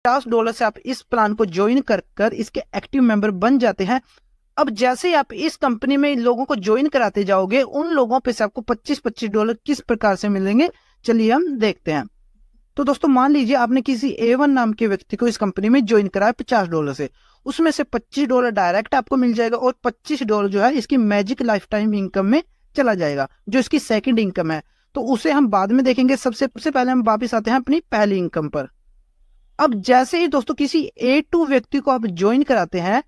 $50 से आप इस प्लान को ज्वाइन कर इसके एक्टिव मेंबर बन जाते हैं। अब जैसे ही आप इस कंपनी में लोगों को ज्वाइन कराते जाओगे, उन लोगों पे से आपको $25 किस प्रकार से मिलेंगे, चलिए हम देखते हैं। तो दोस्तों मान लीजिए आपने किसी A1 नाम के व्यक्ति को इस कंपनी में ज्वाइन कराया $50 से, उसमें से $25 डायरेक्ट आपको मिल जाएगा और $25 जो है इसकी मैजिक लाइफ टाइम इनकम में चला जाएगा, जो इसकी सेकंड इनकम है। तो उसे हम बाद में देखेंगे। सबसे पहले हम वापिस आते हैं अपनी पहली इनकम पर। अब जैसे ही दोस्तों किसी A2 व्यक्ति को आप ज्वाइन कराते हैं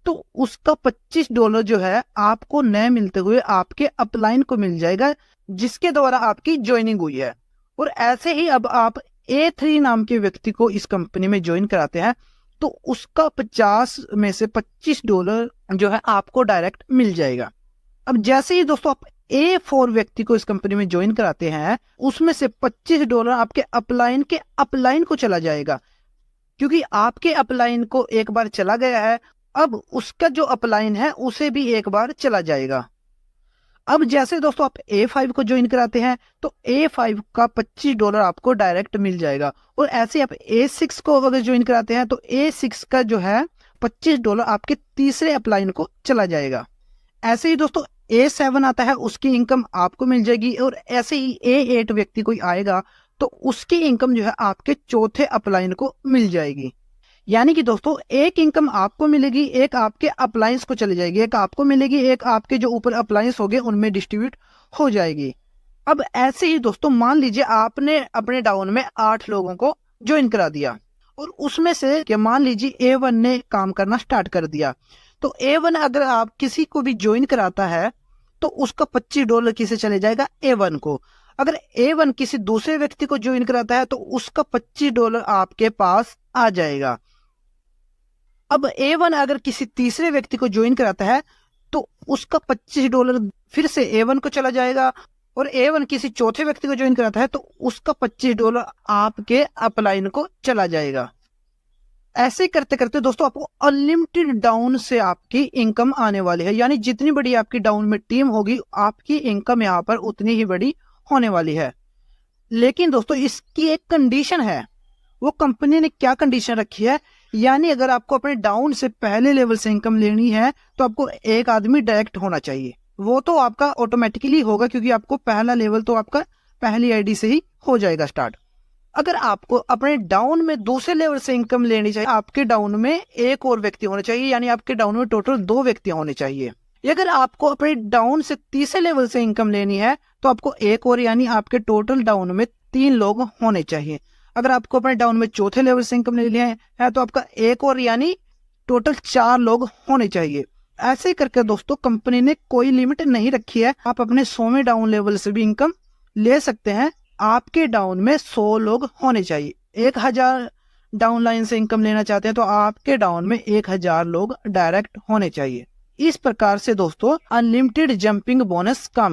तो उसका $25 जो है आपको नए मिलते हुए आपके अपलाइन को मिल जाएगा, जिसके द्वारा आपकी ज्वाइनिंग हुई है। और ऐसे ही अब आप A3 नाम के व्यक्ति को इस कंपनी में ज्वाइन कराते हैं तो उसका 50 में से $25 जो है आपको डायरेक्ट मिल जाएगा। अब जैसे ही दोस्तों आप A4 व्यक्ति को इस कंपनी में ज्वाइन कराते हैं, उसमें से $25 आपके अपलाइन के अपलाइन को चला जाएगा, क्योंकि आपके अपलाइन को एक बार चला गया है, अब उसका जो अपलाइन है उसे भी एक बार चला जाएगा। अब जैसे दोस्तों आप A5 को ज्वाइन कराते हैं तो A5 का $25 आपको डायरेक्ट मिल जाएगा। और ऐसे आप A6 को अगर ज्वाइन कराते हैं तो A6 का जो है $25 आपके तीसरे अपलाइन को चला जाएगा। ऐसे ही दोस्तों A7 आता है, उसकी इनकम आपको मिल जाएगी। और ऐसे ही A8 व्यक्ति कोई आएगा तो उसकी इनकम जो है आपके चौथे अपलाइन को मिल जाएगी। यानी कि दोस्तों एक इनकम आपको मिलेगी, एक आपके अपलायंस को चली जाएगी, एक आपको मिलेगी, एक आपके जो ऊपर अपलायंस हो गए उनमें डिस्ट्रीब्यूट हो जाएगी। अब ऐसे ही दोस्तों मान लीजिए आपने अपने डाउन में 8 लोगों को ज्वाइन करा दिया और उसमें से क्या मान लीजिए A1 ने काम करना स्टार्ट कर दिया। तो A1 अगर आप किसी को भी ज्वाइन कराता है तो उसका $25 किसे चले जाएगा, A1 को। अगर A1 किसी दूसरे व्यक्ति को ज्वाइन कराता है तो उसका $25 आपके पास आ जाएगा। अब A1 अगर किसी तीसरे व्यक्ति को ज्वाइन कराता है तो उसका $25 फिर से A1 को चला जाएगा। और A1 किसी चौथे व्यक्ति को ज्वाइन कराता है तो उसका $25 आपके अपलाइन को चला जाएगा। ऐसे करते करते दोस्तों आपको अनलिमिटेड डाउन से आपकी इनकम आने वाली है। यानी जितनी बड़ी आपकी डाउन में टीम होगी आपकी इनकम यहाँ पर उतनी ही बड़ी होने वाली है। लेकिन दोस्तों इसकी एक कंडीशन है। वो कंपनी ने क्या कंडीशन रखी है, यानी अगर आपको अपने डाउन से पहले लेवल से इनकम लेनी है तो आपको एक आदमी डायरेक्ट होना चाहिए। वो तो आपका ऑटोमेटिकली होगा क्योंकि आपको पहला लेवल तो आपका पहली आईडी से ही हो जाएगा स्टार्ट। अगर आपको अपने डाउन में दूसरे लेवल से इनकम लेनी चाहिए, आपके डाउन में एक और व्यक्ति होने चाहिए, यानी आपके डाउन में टोटल 2 व्यक्ति होने चाहिए। अगर आपको अपने डाउन से तीसरे लेवल से इनकम लेनी है तो आपको एक और, यानी आपके टोटल डाउन में 3 लोग होने चाहिए। अगर आपको अपने डाउन में चौथे लेवल से इनकम लेनी है तो आपका एक और, यानी टोटल 4 लोग होने चाहिए। ऐसे करके दोस्तों कंपनी ने कोई लिमिट नहीं रखी है, आप अपने 100वें डाउन लेवल से भी इनकम ले सकते हैं। आपके डाउन में 100 लोग होने चाहिए। 1000 डाउन लाइन से इनकम लेना चाहते हैं तो आपके डाउन में 1000 लोग डायरेक्ट होने चाहिए। इस प्रकार से दोस्तों अनलिमिटेड जंपिंग बोनस काम